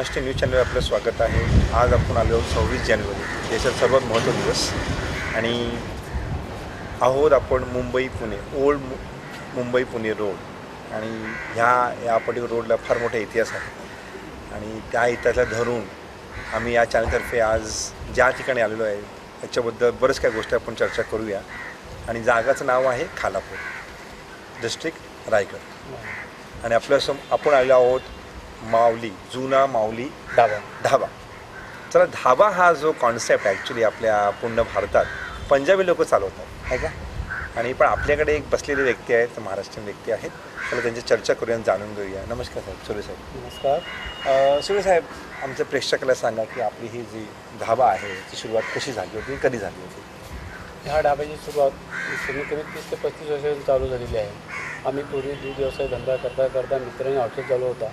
Maharashtra news चॅनलवर आपलं स्वागत आहे. आज आपण आलो 26 जानेवारी, देशाचा सर्वात महत्त्वाचा दिवस आणि आहोत आपण मुंबई पुणे ओल्ड मुंबई पुणे रोड आणि या पर्टिक्युलर रोडला फार मोठा इतिहास आहे आणि त्या इतिहासाला धरून आम्ही या चॅनलतर्फे आज ज्या ठिकाणी आलेलो आहे त्याच्याबद्दल बरंच काही गोष्टी आपण चर्चा करूया. आणि जागाचं नाव आहे खालापूर, डिस्ट्रिक्ट रायगड. आणि आपण आलेलो आहोत माऊली, जुना माऊली ढाबा. चला, ढाबा हा जो कॉन्सेप्ट ॲक्च्युली आपल्या पूर्ण भारतात पंजाबी लोक चालवतात आहे का. आणि पण आपल्याकडे एक बसलेले व्यक्ती आहेत, महाराष्ट्रीयन व्यक्ती आहेत. चला त्यांची चर्चा करूया आणि जाणून घेऊया. नमस्कार साहेब. सुरे साहेब. नमस्कार. सुरे साहेब, आमच्या प्रेक्षकाला सांगा की आपली ही जी ढाबा आहे ती सुरुवात कशी झाली होती, कधी झाली होती? ह्या ढाब्याची सुरुवात कमीत कमी 30 ते 35 वर्षापासून चालू झालेली आहे. आम्ही पूर्वी दूध व्यवसाय धंदा करता मित्रांनी हॉटेल चालू होता.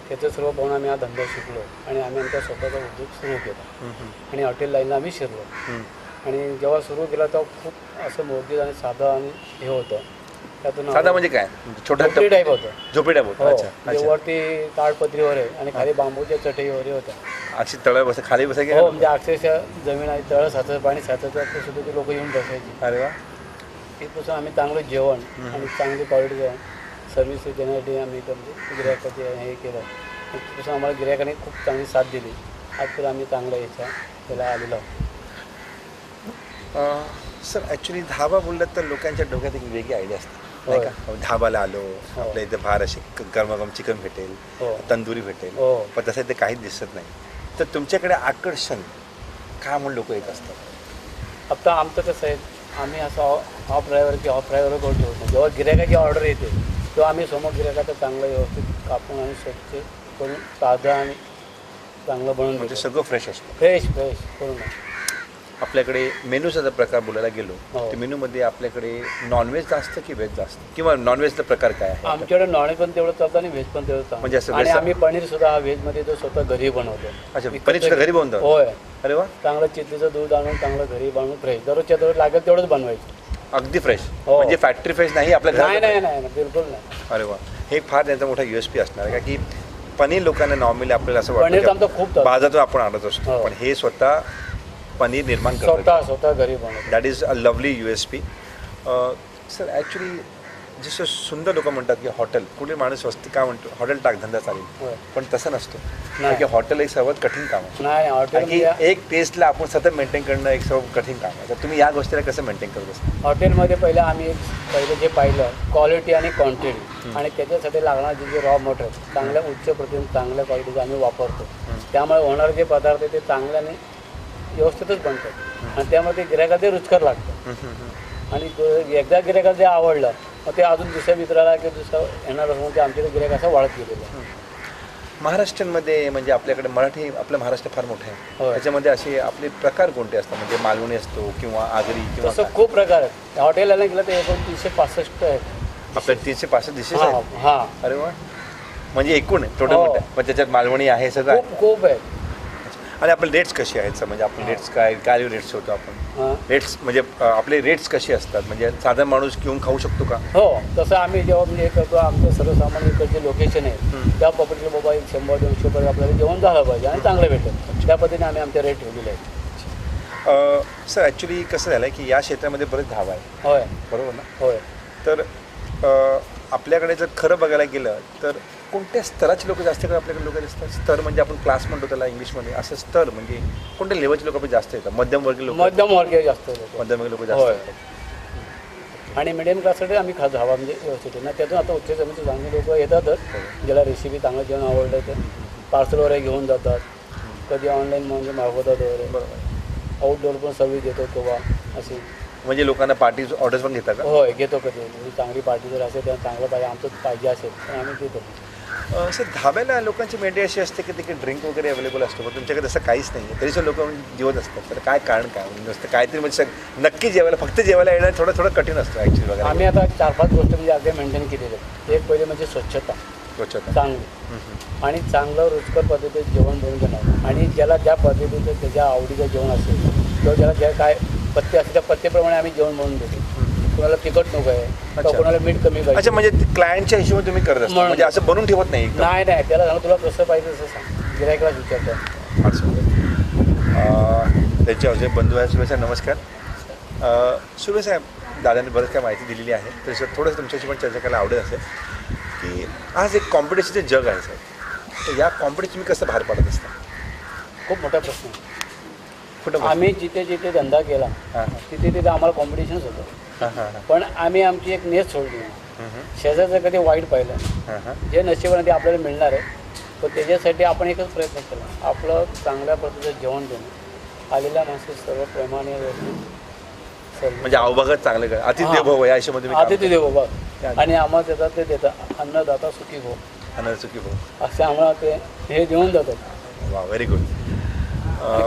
त्याचं सर्व पाहून आम्ही हा धंदा शिकलो आणि आम्ही आमचा स्वतःचा उद्योग सुरू केला आणि हॉटेल लाईनला आम्ही शिरलो. आणि जेव्हा सुरू केला तेव्हा खूप असं मोठं आणि साधं आणि हे होतं. त्यातून साधा म्हणजे काय? छोटा झोपडी टाईप होतं. झोपडी टाईप होतं. अच्छा, म्हणजे वरती ताडपत्रीवर आहे आणि खाली बांबूच्या चटईवर होतं. अशी तळ बस खाली बसाय की? हो, म्हणजे अक्षरशः जमीन आहे, तळ साचायचं, पाणी साचायचं, ते सुद्धा ते लोक येऊन बसायची. अरे वा. तिथपासून आम्ही चांगलं जेवण आणि चांगली क्वालिटी जेवण सर्व्हिस देण्यासाठी आम्ही गिऱ्हाईकाचे हे केलं. तिथपासून आम्हाला गिऱ्हाईकाने खूप चांगली साथ दिली. आजकाल आम्ही चांगलं त्याला आलेलो आहोत. सर, ॲक्च्युली धाबा बोललं तर लोकांच्या डोक्यात एक वेगळी आयडिया असते नाही का. धाबाला आलो, आपल्या इथे फार असे गरमागरम चिकन भेटेल, तंदुरी भेटेल, पण तसं इथे काहीच दिसत नाही. तर तुमच्याकडे आकर्षण काय म्हणून लोक येत असतात? आता आमचं कसं आहे, आम्ही असं ऑफ ड्रायव्हर की ऑफ ड्रायव्हर करून ठेवत नाही. जेव्हा गिऱ्हाईकाची ऑर्डर येते तेव्हा आम्ही समोर गिऱ्हाईकाचं चांगलं व्यवस्थित कापून आणि स्वच्छ करून साधं आणि चांगलं बनवून म्हणजे सगळं फ्रेश असतं. फ्रेश करून. आपल्याकडे मेनूचा जर प्रकार बोलायला गेलो तर मेनूमध्ये आपल्याकडे नॉनव्हेज जास्त की व्हेज जास्त, किंवा नॉनव्हेजचा प्रकार काय आहे? आमच्याकडे नॉनव्हेज पण तेवढं चालतं आणि व्हेज पण तेवढं चालतं. म्हणजे असं आणि आम्ही पनीर सुद्धा हा व्हेजमध्ये तो स्वतः घरी बनवतो. अच्छा, पनीर सुद्धा घरी बनवतो? होय. अरे वा. चांगलं चित्तीचं दूध आणून चांगलं घरी बनवून फ्रेश दररोजच्या दररोज लागेल तेवढंच बनवायचं. अगदी फ्रेश, म्हणजे फॅक्टरी फ्रेश नाही आपल्या घरात? नाही, बिलकुल नाही. अरे वा. हे फार त्यांचा मोठा USP असणार आहे का की पनीर लोकांना नॉर्मली आपल्याला असं पनीर आमचं वाटतं खूप बाजारातून आपण आणत असतो, पण हे स्वतः पनीर निर्माण करतात. स्वतः घरी बनवतो. That is a lovely USP. Sir, actually जसं सुंदर लोक म्हणतात की हॉटेल, कुठे माणूस स्वस्त काय म्हणतो, हॉटेल टाक, धंदा चालेल, पण तसं नसतं. की हॉटेल एक सर्वात कठीण काम आहे. नाही, हॉटेल की एक टेस्टला आपण सतत मेंटेन करणं एक सर्वात कठीण काम आहे. तर तुम्ही या गोष्टीला कसं मेंटेन करत असता? हॉटेलमध्ये पहिलं जे पाहिलं क्वालिटी आणि क्वांटिटी, आणि त्याच्यासाठी लागणारे जे रॉ मटेरियल चांगल्या उच्च प्रतीने चांगल्या क्वालिटीचं आम्ही वापरतो. त्यामुळे होणारे जे पदार्थ ते चांगल्याने व्यवस्थितच बनतात आणि त्यामध्ये गिऱ्हाईकाला ते रुचकर लागतं. आणि एकदा गिऱ्हाईकाला जे आवडलं मग ते अजून दुसऱ्या मित्राला किंवा दुसऱ्या येणार असं ते आमच्याकडे गिऱ्हाईक असं वाढत गेलेलं. महाराष्ट्रामध्ये म्हणजे आपल्याकडे मराठी, आपलं महाराष्ट्र फार मोठं आहे, त्याच्यामध्ये असे आपले प्रकार कोणते असतात? म्हणजे मालवणी असतो किंवा आगरी किंवा तसं खूप प्रकार आहेत. हॉटेलला गेलं तर 365 आहेत. आपल्या 365 डिशेस आहेत? हां. अरे वा. म्हणजे एकूण आहे टोटल, पण त्याच्यात मालवणी आहे सगळं? खूप आहे. आणि आपले रेट्स कसे आहेत सर? म्हणजे आपण रेट्स काय रेट्स ठेवतो आपण? रेट्स म्हणजे आपले रेट्स कसे असतात? म्हणजे साधारण माणूस घेऊन खाऊ शकतो का? हो, तसं आम्ही जेव्हा म्हणजे हे करतो, आमचं सर्वसामान्य इकडचे लोकेशन आहे त्या प्रॉपर्टीला बाबा 100-200 पर्यंत आपल्याला जेवण झालं पाहिजे आणि चांगलं भेटेल, त्या पद्धतीने आम्ही आमचे रेट ठेवलेले आहेत. सर, ॲक्च्युली कसं झालं आहे की या क्षेत्रामध्ये बरेच धावा आहे. होय. बरोबर ना? होय. तर आपल्याकडे जर खरं बघायला गेलं तर कोणत्या स्तराचे लोक जास्त करून आपल्याकडे लोक दिसतात? स्तर म्हणजे आपण क्लास म्हणतो त्याला इंग्लिशमध्ये, असं स्तर म्हणजे कोणत्या लेवलचे लोक जास्त येतात? मध्यमवर्गीय लोक? मध्यमवर्गीय जास्त लोक. मध्यमवर्गीय लोक जास्त येतात. आणि मिडियम क्लाससाठी आम्ही धावा म्हणजे व्यवस्थित ना. त्यातून आता उच्च जमीनचे चांगले लोक येतातच, ज्याला रेसिपी चांगलं जेवण आवडलं ते पार्सल वगैरे घेऊन जातात, कधी ऑनलाईन म्हणजे मागवतात वगैरे. बरोबर. आउटडोअर पण सर्व्हिस देतो किंवा अशी. म्हणजे लोकांना पार्टी ऑर्डर्स पण घेतात का? होय, घेतो. कधी चांगली पार्टी जर असेल तर चांगलं पाहिजे आमचं पाहिजे असेल तर आम्ही घेतो. सर, धाब्याला लोकांची मेंटे अशी असते की तिथे ड्रिंक वगैरे अवेलेबल असतो, पण तुमच्याकडे असं काहीच नाही आहे, तरी लोक जेवत असतात. तर काय कारण काय नसतं? काहीतरी म्हणजे नक्की जेवायला, फक्त जेवायला येणं थोडं कठीण असतं ॲक्च्युली बघा. आम्ही आता 4-5 गोष्टी म्हणजे अगदी मेंटेन केलेल्या आहेत. एक पहिले म्हणजे स्वच्छता चांगली आणि चांगलं रुचकर पद्धतीचं जेवण बनवून देणार, आणि ज्याला ज्या पद्धतीचं त्याच्या आवडीचं जेवण असेल किंवा ज्याला ज्या काय पथ्य असेल त्या पथ्यप्रमाणे आम्ही जेवण बनवून देतो. कोणाला तिखट नको आहे, कोणाला मीठ कमी पाहिजे. अच्छा, म्हणजे क्लायंटच्या हिशोबाने तुम्ही करत असता, म्हणजे असं बनवून ठेवत नाही? नाही, त्याला सांग तुला कसं पाहिजे तसं सांग. गिरायकालाच विचारतो. फार सुंदर. त्यांचे अजय बंधू आहेत. सुरेश साहेब नमस्कार. सुरेश साहेब, दादांनी बरंच काय माहिती दिलेली आहे, त्याच्यात थोडंसं तुमच्याशी पण चर्चा करायला आवडेल असेल की आज एक कॉम्पिटिशनचे जग आहे साहेब, तर या कॉम्पिटिशन तुम्ही कसं बाहेर पडत असता? खूप मोठा प्रश्न आहे. कुठं आम्ही जिथे जिथे धंदा केला हां तिथे तिथे आम्हाला कॉम्पिटिशनच होतं. हां हां हां पण आम्ही आमची एक नेस सोडली नाही. शेजारचं कधी वाईट पाहिलं, हां हां जे नशिबाने ते आपल्याला मिळणार आहे, पण त्याच्यासाठी आपण एकच प्रयत्न केला, आपलं चांगल्या पद्धतीचं जेवण देणं, आलेल्या माणसं सर्व प्रेमाने सर्व म्हणजे अवभागात चांगलं काय अतिथी भव या आयुष्यामध्ये तुम्ही आदित्य देव बाबा आणि आम्हाला देतात ते देतात. अन्नदाता सुखी हो आनंद चुकी भव. असे आम्हाला ते हे देऊन जातात. वा, व्हेरी गुड.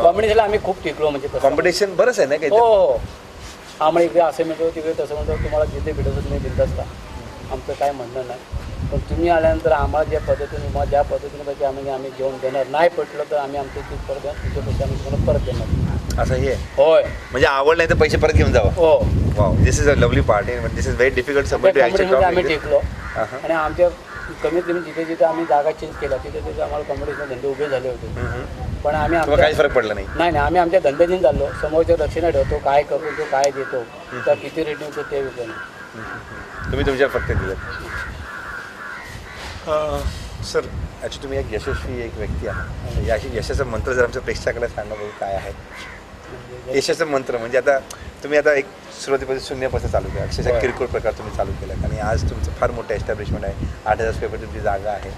कॉम्पिटिशनला आम्ही खूप टिकलो म्हणजे तसं. कॉम्पिटिशन बरंच आहे ना काही? हो हो, आम्हाला इकडे असं मिळतो तिकडे तसं म्हणतो, तुम्हाला जिथे भेटत तुम्ही बिंदास का, आमचं काय म्हणणं नाही. पण तुम्ही आल्यानंतर आम्हाला ज्या पद्धतीने पाहिजे आम्ही जेवण देणार. नाही पटलं तर आम्ही आमचं चीज परत देणार, तुमचे पैसे आम्ही तुम्हाला परत देणार. असं हे होय म्हणजे आवड नाही तर पैसे परत घेऊन जावा. हो. Wow, this is a lovely part. This is very difficult त्या सबजेक्ट टू कॉम्पिटिशनमध्ये आम्ही ॲक्च्युअली टिकलो. हां आणि आमच्या कमीत कमी जिथे जिथे आम्ही जागा चेंज केल्या तिथे तिथे आम्हाला कॉम्पिटिशन धंदे उभे झाले होते. पण आम्ही तुम्हाला काहीच फरक पडला नाही? नाही आम्ही आमच्या धंद्याची चाललो. समोरच्या लक्षणं ठेवतो, काय करतो तो काय देतो, तर किती रेटिंग तो ते विकतो. तुम्ही तुमच्या फक्त दिलं. सर, ॲक्च्युली तुम्ही एक यशस्वी एक व्यक्ती आहे. यशाचा मंत्र जर आमच्या प्रेक्षकाला सांगा बघू काय आहे यशाचा मंत्र? म्हणजे आता तुम्ही आता एक सुरुवातीपासून शून्यापासून चालू केलं, अक्षरशः किरकोळ प्रकार तुम्ही चालू केला आणि आज तुमचं फार मोठं एस्टॅब्लिशमेंट आहे. 8,000 स्क्वेअर फीट तुमची जागा आहे.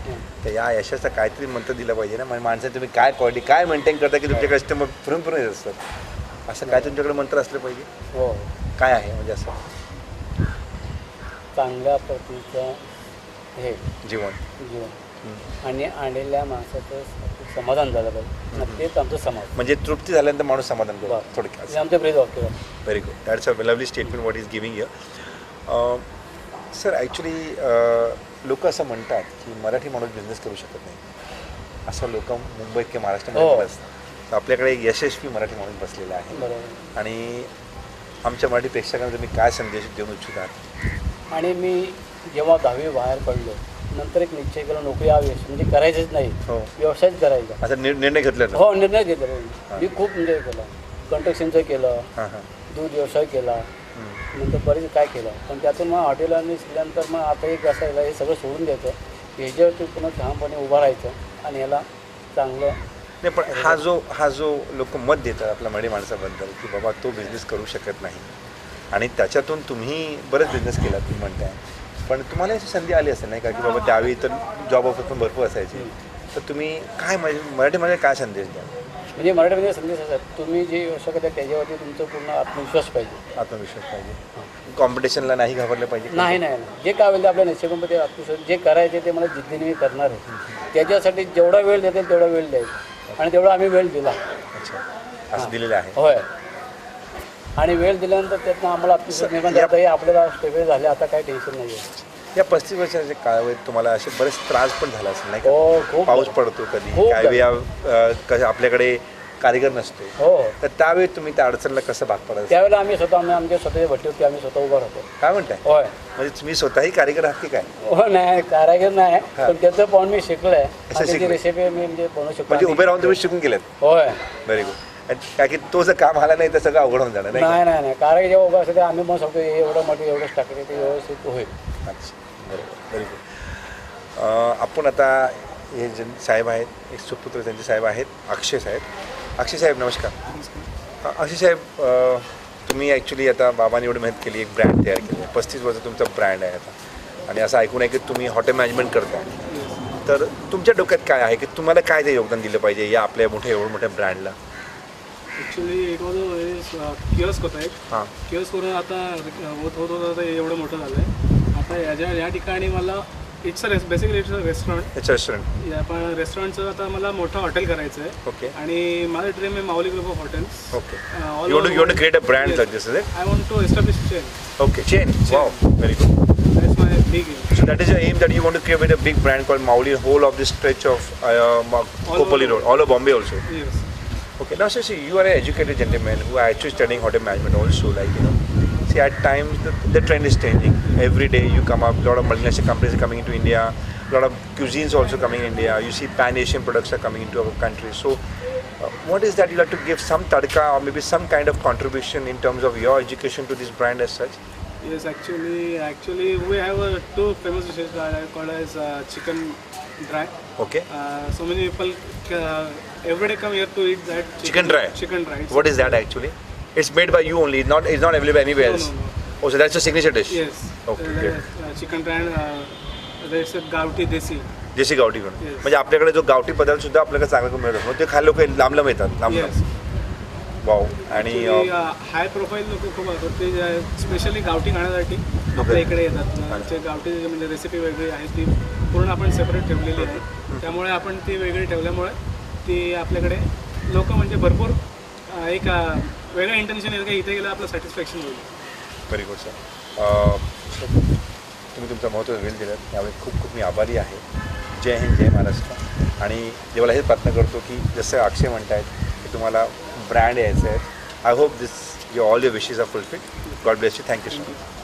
तर या यशाचा काहीतरी मंत्र दिलं पाहिजे ना. म्हणजे माणसाने तुम्ही काय क्वालिटी काय मेंटेन करता की तुमचे कस्टमर फिरून येत असतात, असं काय तुमच्याकडे मंत्र असलं पाहिजे? हो. काय आहे म्हणजे असं? चांगल्या पद्धतीचं हे जीवन आणि आलेल्या माणसाचं समाधान झालं पाहिजे. तेच आमचं समाज म्हणजे तृप्ती झाल्यानंतर माणूस समाधान करतो हे थोडक्यात. आमचं ब्रीद वाक्य. Very good. That's a lovely statement what is giving you. Sir, actually लोक असं म्हणतात की मराठी माणूस बिझनेस करू शकत नाही, असं लोक मुंबईत किंवा महाराष्ट्रामध्ये म्हणत असतात. तर आपल्याकडे एक यशस्वी मराठी माणूस बसलेला आहे बरोबर. आणि आमच्या मराठी प्रेक्षकांना तुम्ही काय संदेश देऊन इच्छित आहात? आणि मी जेव्हा 10वी बाहेर पडलो नंतर एक निश्चय केला, नोकरी यावी म्हणजे करायचीच नाही, हो. व्यवसायच करायचा. आता निर्णय घेतला ना? हो, निर्णय घेतला. मी खूप म्हणजे केलं, कंस्ट्रक्शनचं केलं, हां हां. दूध व्यवसाय केला, नंतर बरेच काय केलं. पण त्यातून मग हॉटेलांनी शिकल्यानंतर मग आता एक असं हे सगळं सोडून द्यायचं, ह्याच्यावरती पुन्हा ठामपणे उभं राहायचं आणि याला चांगलं. नाही, पण हा जो लोक मत देतात आपल्या मराठी माणसाबद्दल की बाबा तो बिझनेस करू शकत नाही आणि त्याच्यातून तुम्ही बरेच बिझनेस केला तुम्ही म्हणताय, पण तुम्हाला अशी संधी आली असेल नाही का की बाबा त्यावेळी तर जॉब ऑफर पण भरपूर असायची, तर तुम्ही काय मराठीमध्ये काय संदेश द्या? म्हणजे मराठीमध्ये संदेश असतात, तुम्ही जे व्यवसाय करता त्याच्यावरती तुमचं पूर्ण आत्मविश्वास पाहिजे. आत्मविश्वास पाहिजे, कॉम्पिटिशनला नाही घाबरलं पाहिजे. नाही जे काय होईल ते आपल्या नशिबामध्ये आत्मविश्वास, जे करायचे ते मला जिद्दीने मी करणार आहे. त्याच्यासाठी जेवढा वेळ देतील तेवढा वेळ द्यायचा आणि तेवढा आम्ही वेळ दिला. अच्छा, असं दिलेलं आहे. होय. आणि वेळ दिल्यानंतर त्यातनं आम्हाला आत्मविश्वास निर्माण झाला. हे आपल्याला स्टेबल झाले, आता काही टेन्शन नाही आहे. या 35 वर्षाच्या काळामध्ये तुम्हाला असे बरेच त्रास पण झाला असेल नाही हो, का? खूप. पाऊस पडतो कधी, खूप. काही वेळा आपल्याकडे कारिगर नसतो, हो. तर त्यावेळी तुम्ही त्या अडचणीला कसं भाग पडायचं? त्यावेळेला आम्ही आमच्या स्वतःच्या भट्टीवरती आम्ही स्वतः उभं राहतो. काय म्हणताय? होय. म्हणजे तुम्ही स्वतःही कारिगर आहात की काय? हो, नाही कारागीर नाही, पण त्याचं पाहून मी शिकलोय. त्याची शिकले? रेसिपी मी म्हणजे बनवू शकतो. म्हणजे उभे राहून तुम्ही शिकून गेलेत? होय. Very good. काय की तो जर काम आला नाही तर सगळं अवघड होऊन जाणार नाही कारागीर जेव्हा उभं असतं आम्ही मग सांगतो एवढं मोठं एवढंच टाकले ते व्यवस्थित होईल. अच्छा, बरोबर. Very good. आपण आता हे जे साहेब आहेत, एक सुपुत्र त्यांचे साहेब आहेत, अक्षय साहेब. अक्षय साहेब नमस्कार. अक्षय साहेब, तुम्ही ॲक्च्युली आता बाबांनी एवढी मेहनत केली, एक ब्रँड तयार केली आहे, 35 वर्ष तुमचा ब्रँड आहे आता, आणि असं ऐकून आहे की तुम्ही हॉटेल मॅनेजमेंट करताय, तर तुमच्या डोक्यात काय आहे की तुम्हाला काय ते योगदान दिलं पाहिजे या आपल्या एवढं मोठ्या ब्रँडला? ॲक्च्युली इट वॉज किओस्क होता एक. हां. किओस्क करून आता होत एवढं मोठं झालं आहे. आता या ठिकाणी मला basically it's a restaurant. It's restaurant. पण रेस्टॉरंटचं आता मला मोठं हॉटेल करायचं आहे. ओके. आणि माझं ड्रीम आहे Mauli group of hotels. Okay. You want to create a brand like this, is it? I want to establish a chain. Okay, chain. Wow, very good. That's my big aim. So that is your aim, that you want to create a big brand called Mauli, whole of this stretch of Kopali Road, all of Bombay also. Yes. Okay, now so see, you are an educated gentleman who are actually studying hotel management also, like, you know. See, at times the trend is changing. Every day you come up, a lot of multinational companies are coming into India. lot of cuisines also coming in India. You see pan-Asian products are coming into our country. So what is that you like to give some tadka or maybe some kind of contribution in terms of your education to this brand as such? Yes, actually, we have two famous dishes that are called as chicken dry. Okay. So many people every day come here to eat that Chicken dry? Chicken dry. What is that actually? It's made by you only. It's not available anywhere else. No. Oh, so that's a signature dish. Yes. Okay, great. Chicken dry and there's a gauti desi. देशी गावठी म्हणून Yes. म्हणजे आपल्याकडे जो गावठी पदार्थ सुद्धा आपल्याला चांगला मिळत असतो ते खायला लोक लांब लांब येतात लांब Yes. वाव आणि हाय प्रोफाईल लोक खूप असतात ते स्पेशली गावठी खाण्यासाठी आपल्या इकडे येतात जे गावठी म्हणजे रेसिपी वेगळी आहे ती पूर्ण आपण सेपरेट ठेवलेली आहे त्यामुळे आपण ती वेगळी ठेवल्यामुळे ती आपल्याकडे लोक म्हणजे भरपूर एक वेगळं इंटेन्शन येतं की इथे गेलं आपलं सॅटिस्फॅक्शन होईल. Very good sir. तुम्ही तुमचं महत्त्व वेळ दिलं त्यामुळे खूप खूप मी आभारी आहे. जय हिंद जय महाराष्ट्र. आणि देवाला हेच प्रार्थना करतो की जसं अक्षय म्हणत आहेत की तुम्हाला ब्रँड यायचं आहे. I hope this all your wishes are fulfill. God bless you. Thank you so much.